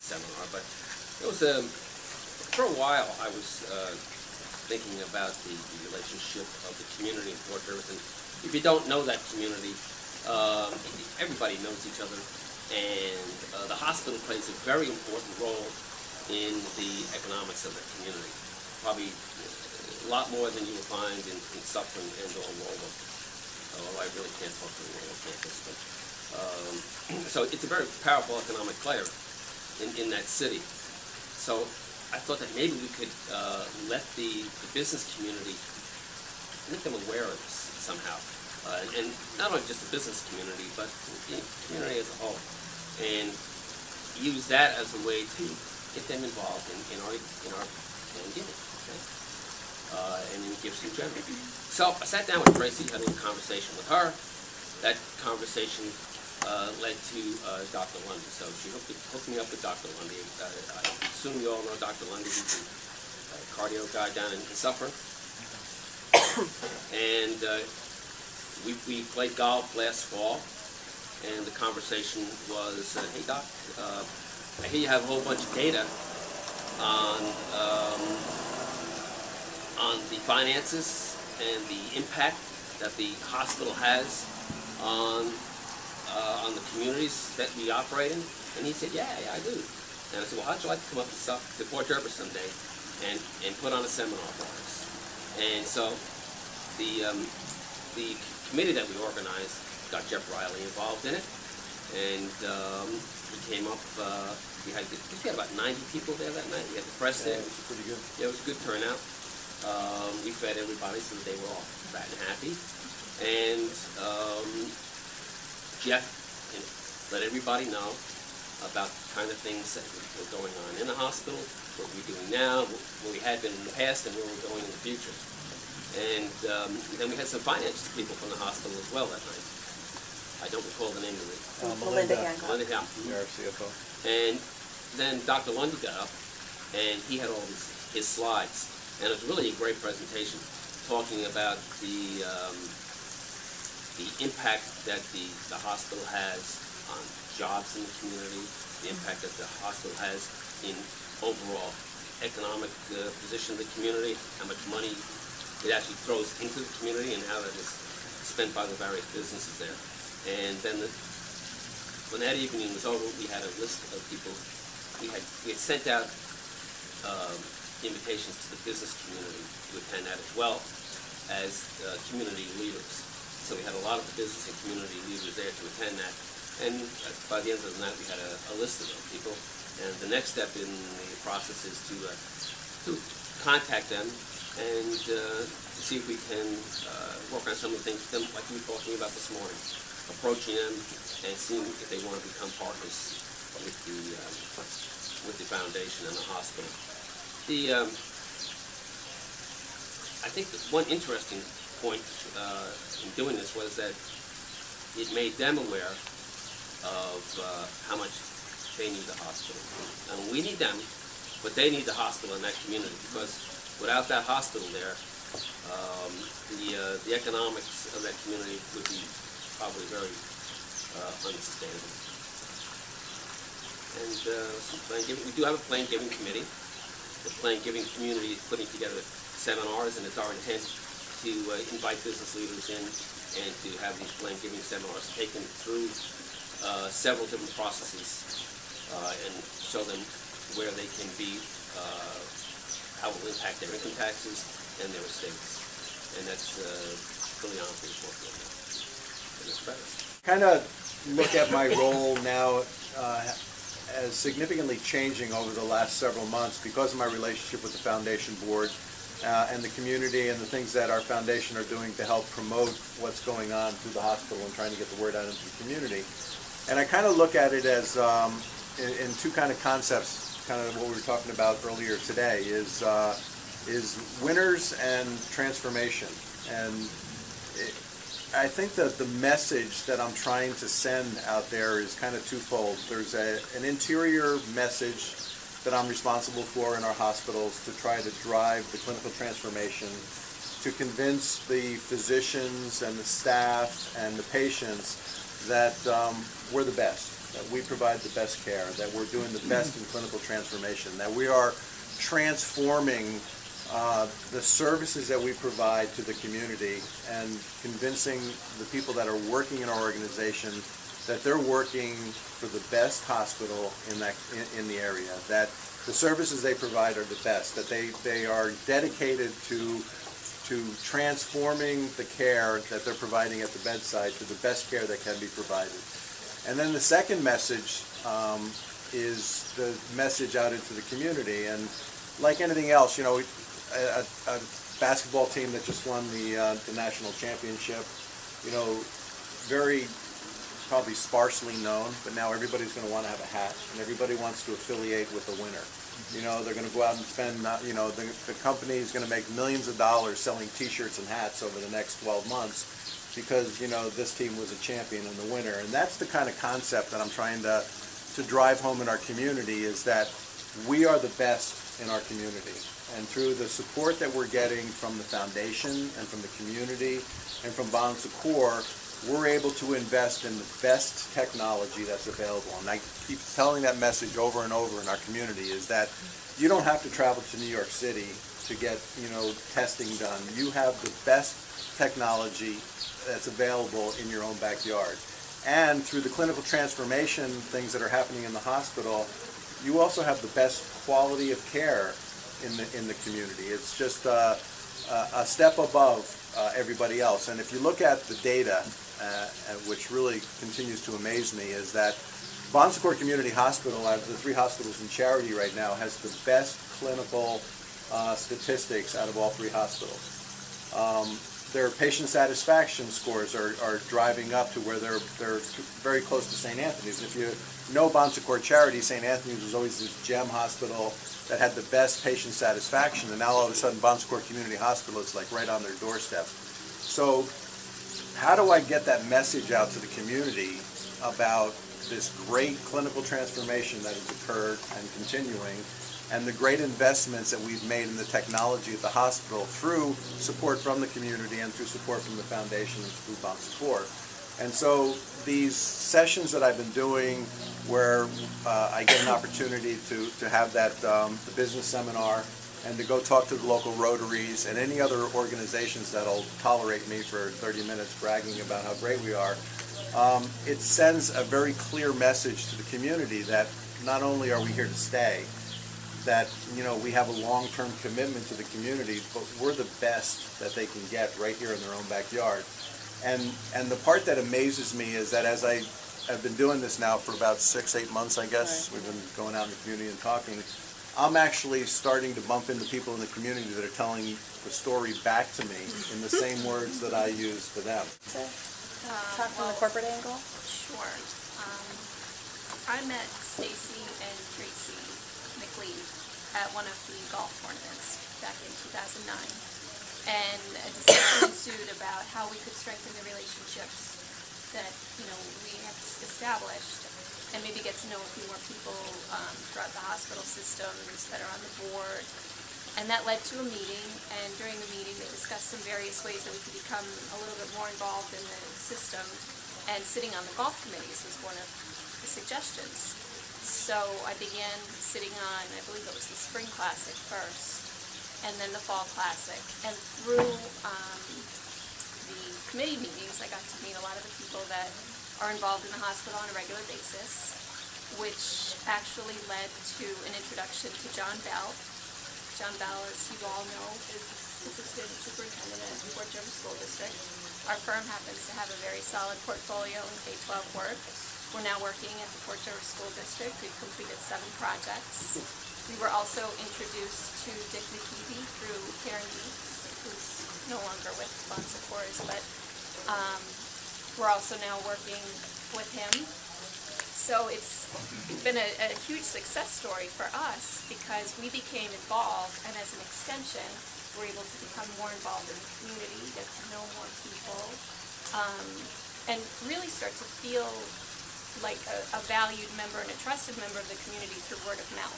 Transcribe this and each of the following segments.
seminar, but it was for a while I was thinking about the relationship of the community in Fort Jervis. And if you don't know that community, everybody knows each other, and the hospital plays a very important role in the economics of the community. Probably a lot more than you will find in Suffolk and or Lowell. Although I really can't talk to the Lowell campus, but so it's a very powerful economic player in that city. So I thought that maybe we could let the business community, make them aware of this somehow. And not only just the business community, but the community as a whole. And use that as a way to get them involved in our plan giving, okay? And in gifts in general. So I sat down with Tracy, had a little conversation with her. That conversation led to Dr. Lundy. So she hooked me up with Dr. Lundy. I assume you all know Dr. Lundy. He's a cardio guy down in Suffolk. And we played golf last fall, and the conversation was, hey Doc, I hear you have a whole bunch of data on the finances and the impact that the hospital has on the communities that we operate in. And he said, yeah, I do. And I said, well, how'd you like to come up to Fort Jervis someday and put on a seminar for us? And so the committee that we organized got Jeff Reilly involved in it, and we came up. We had about 90 people there that night. We had the press there. It was pretty good. Yeah, it was a good turnout. We fed everybody so that they were all fat and happy, and Jeff let everybody know about the kind of things that were going on in the hospital, what we're doing now, what we had been in the past, and where we're going in the future. And then we had some finance people from the hospital as well that night. I don't recall the name of it. Melinda. Melinda, yeah. Our CFO. And then Dr. Lundy got up, and he had all his slides. And it was really a great presentation, talking about the impact that the hospital has on jobs in the community, the impact that the hospital has in overall economic position of the community, how much money it actually throws into the community, and how that is spent by the various businesses there. And then when that evening was over, we had a list of people. We had sent out invitations to the business community to attend that, as well as community leaders. So we had a lot of the business and community leaders there to attend that. And by the end of the night, we had a list of those people. And the next step in the process is to contact them and see if we can work on some of the things with them, like we were talking about this morning, approaching them and seeing if they want to become partners with the foundation and the hospital. I think that one interesting point in doing this was that it made them aware of how much they need the hospital. And we need them, but they need the hospital in that community, because without that hospital there, the economics of that community would be probably very unsustainable. And we do have a plan giving committee. The plan giving community is putting together seminars, and it's our intent to invite business leaders in and to have these plan giving seminars, take them through several different processes and show them where they can be, how it will impact their income taxes and their estates. And that's really on for this work right now. And it's better. Kind of look at my role now as significantly changing over the last several months because of my relationship with the foundation board and the community and the things that our foundation are doing to help promote what's going on through the hospital and trying to get the word out into the community. And I kind of look at it as in two kind of concepts, kind of what we were talking about earlier today, is winners and transformation. And I think that the message that I'm trying to send out there is kind of twofold. There's an interior message that I'm responsible for in our hospitals to try to drive the clinical transformation, to convince the physicians and the staff and the patients that we're the best. that we provide the best care, that we're doing the best in clinical transformation, that we are transforming the services that we provide to the community and convincing the people that are working in our organization that they're working for the best hospital in the area, that the services they provide are the best, that they are dedicated to transforming the care that they're providing at the bedside to the best care that can be provided. And then the second message is the message out into the community. And like anything else, you know, a basketball team that just won the national championship, you know, very probably sparsely known, but now everybody's going to want to have a hat, and everybody wants to affiliate with the winner. You know, they're going to go out and spend, you know, the company is going to make millions of dollars selling T-shirts and hats over the next 12 months because, you know, this team was a champion and the winner. And that's the kind of concept that I'm trying to drive home in our community, is that we are the best in our community. And through the support that we're getting from the foundation and from the community and from Bon Secours, we're able to invest in the best technology that's available. And I keep telling that message over and over in our community, is that you don't have to travel to New York City to get, you know, testing done. You have the best technology that's available in your own backyard. And through the clinical transformation things that are happening in the hospital, you also have the best quality of care in the community. It's just a step above everybody else. And if you look at the data, which really continues to amaze me, is that Bon Secours Community Hospital, out of the 3 hospitals in Charity right now, has the best clinical statistics out of all 3 hospitals. Their patient satisfaction scores are driving up to where they're very close to St. Anthony's. If you know Bon Secours Charity, St. Anthony's was always this gem hospital that had the best patient satisfaction, and now all of a sudden Bon Secours Community Hospital is like right on their doorstep. So how do I get that message out to the community about this great clinical transformation that has occurred and continuing, and the great investments that we've made in the technology at the hospital through support from the community and through support from the foundation and through Bon Secours? And so these sessions that I've been doing, where I get an opportunity to have that the business seminar and to go talk to the local Rotaries and any other organizations that'll tolerate me for 30 minutes bragging about how great we are, it sends a very clear message to the community that not only are we here to stay, that, you know, we have a long-term commitment to the community, but we're the best that they can get right here in their own backyard. And the part that amazes me is that as I've been doing this now for about 6-8 months, I guess, we've been going out in the community and talking, I'm actually starting to bump into people in the community that are telling the story back to me in the same words that I use to them. Talk from the corporate angle? Sure. I met Stacy and Tracy McLean at one of the golf tournaments back in 2009. And a discussion ensued about how we could strengthen the relationships that, you know, we have established, and maybe get to know a few more people throughout the hospital systems that are on the board. And that led to a meeting, and during the meeting they discussed some various ways that we could become a little bit more involved in the system, and sitting on the golf committees was one of the suggestions. So I began sitting on, I believe it was the Spring Classic first, and then the Fall Classic. And through the committee meetings, I got to meet a lot of the people that are involved in the hospital on a regular basis, which actually led to an introduction to John Bell. John Bell, as you all know, is assistant superintendent at the Port Jervis School District. Our firm happens to have a very solid portfolio in K-12 work. We're now working at the Port Jervis School District. We've completed 7 projects. We were also introduced to Dick McKeevy through Karen Dietz, who's no longer with Bon Secours, but we're also now working with him. So it's been a huge success story for us because we became involved, and as an extension, we're able to become more involved in the community, get to know more people, and really start to feel like a valued member and a trusted member of the community through word of mouth.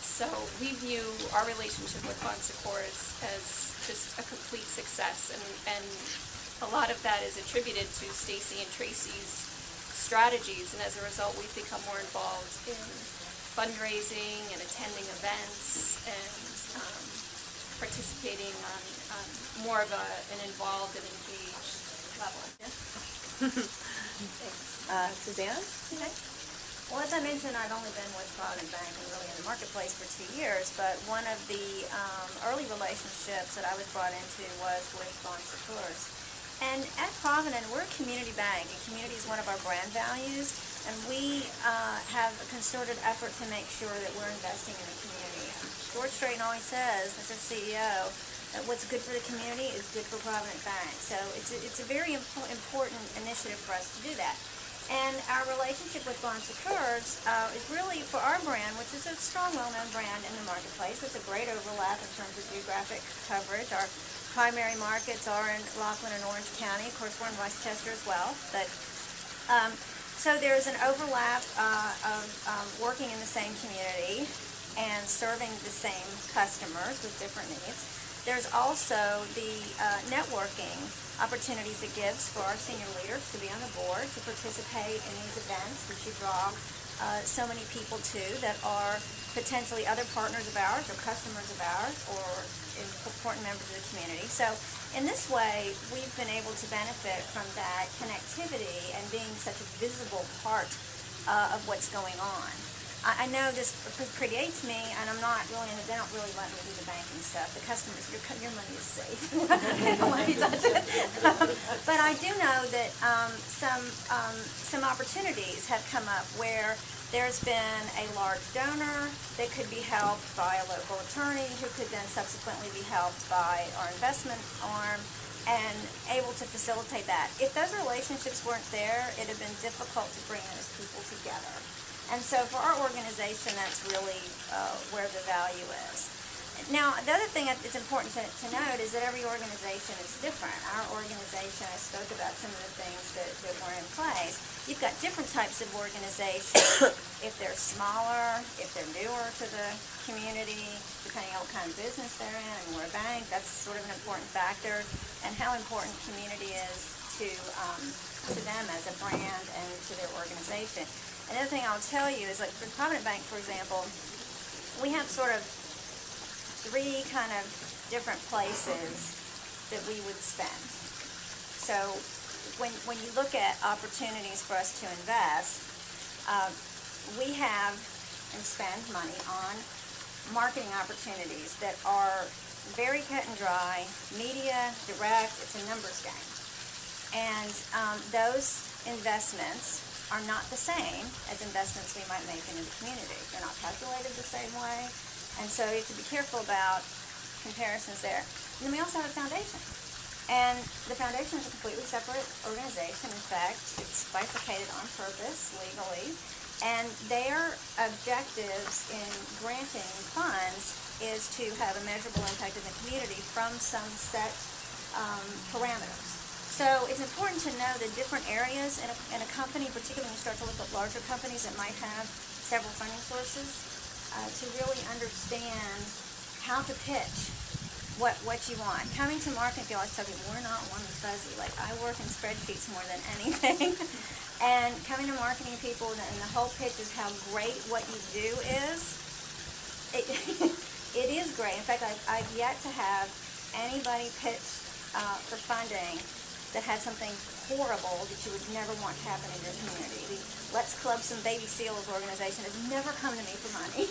So we view our relationship with Bon Secours as just a complete success, and a lot of that is attributed to Stacy and Tracy's strategies, and as a result, we've become more involved in fundraising and attending events and participating on more of an involved and engaged level. Yeah. Suzanne? Okay. Well, as I mentioned, I've only been with Provident Bank and really in the marketplace for 2 years, but one of the early relationships that I was brought into was with Bon Secours. And at Provident, we're a community bank, and community is one of our brand values, and we have a concerted effort to make sure that we're investing in the community. George Strait always says, as our CEO, that what's good for the community is good for Provident Bank. So it's a very important initiative for us to do that. And our relationship with Bon Secours is really for our brand, which is a strong, well-known brand in the marketplace. There's a great overlap in terms of geographic coverage. Our primary markets are in Rockland and Orange County. Of course, we're in Westchester as well. But so there's an overlap of working in the same community and serving the same customers with different needs. There's also the networking opportunities it gives for our senior leaders to be on the board, to participate in these events that you draw so many people to that are potentially other partners of ours or customers of ours or important members of the community. So in this way, we've been able to benefit from that connectivity and being such a visible part of what's going on. I know this predates me, and I'm not really, they don't really let me do the banking stuff. The customers, your money is safe. They don't let me touch it. But I do know that some opportunities have come up where there's been a large donor that could be helped by a local attorney who could then subsequently be helped by our investment arm and able to facilitate that. If those relationships weren't there, it would have been difficult to bring those people together. And so for our organization, that's really where the value is. Now, the other thing that's important to note is that every organization is different. Our organization, I spoke about some of the things that were in place. You've got different types of organizations. If they're smaller, if they're newer to the community, depending on what kind of business they're in, and we're a bank, that's sort of an important factor, and how important community is to them as a brand and to their organization. Another thing I'll tell you is, like for Provident Bank, for example, we have sort of 3 kind of different places that we would spend. So when you look at opportunities for us to invest, we have and spend money on marketing opportunities that are very cut and dry, media, direct, it's a numbers game. And those investments are not the same as investments we might make into the community. They're not calculated the same way, and so you have to be careful about comparisons there. And then we also have a foundation, and the foundation is a completely separate organization. In fact, it's bifurcated on purpose legally, and their objectives in granting funds is to have a measurable impact in the community from some set parameters. So it's important to know the different areas in a company, particularly when you start to look at larger companies that might have several funding sources, to really understand how to pitch what you want. Coming to market, you always tell people, we're not warm and fuzzy. Like, I work in spreadsheets more than anything. And coming to marketing people, and the whole pitch is how great what you do is. It is great. In fact, I've yet to have anybody pitch for funding that had something horrible that you would never want to happen in your community. The Let's Club Some Baby Seals organization has never come to me for money.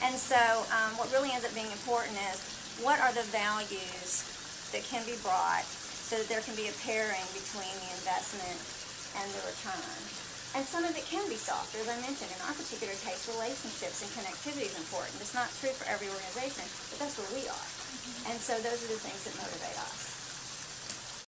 And so what really ends up being important is, what are the values that can be brought so that there can be a pairing between the investment and the return. And some of it can be softer, as I mentioned. In our particular case, relationships and connectivity is important. It's not true for every organization, but that's where we are. And so those are the things that motivate us.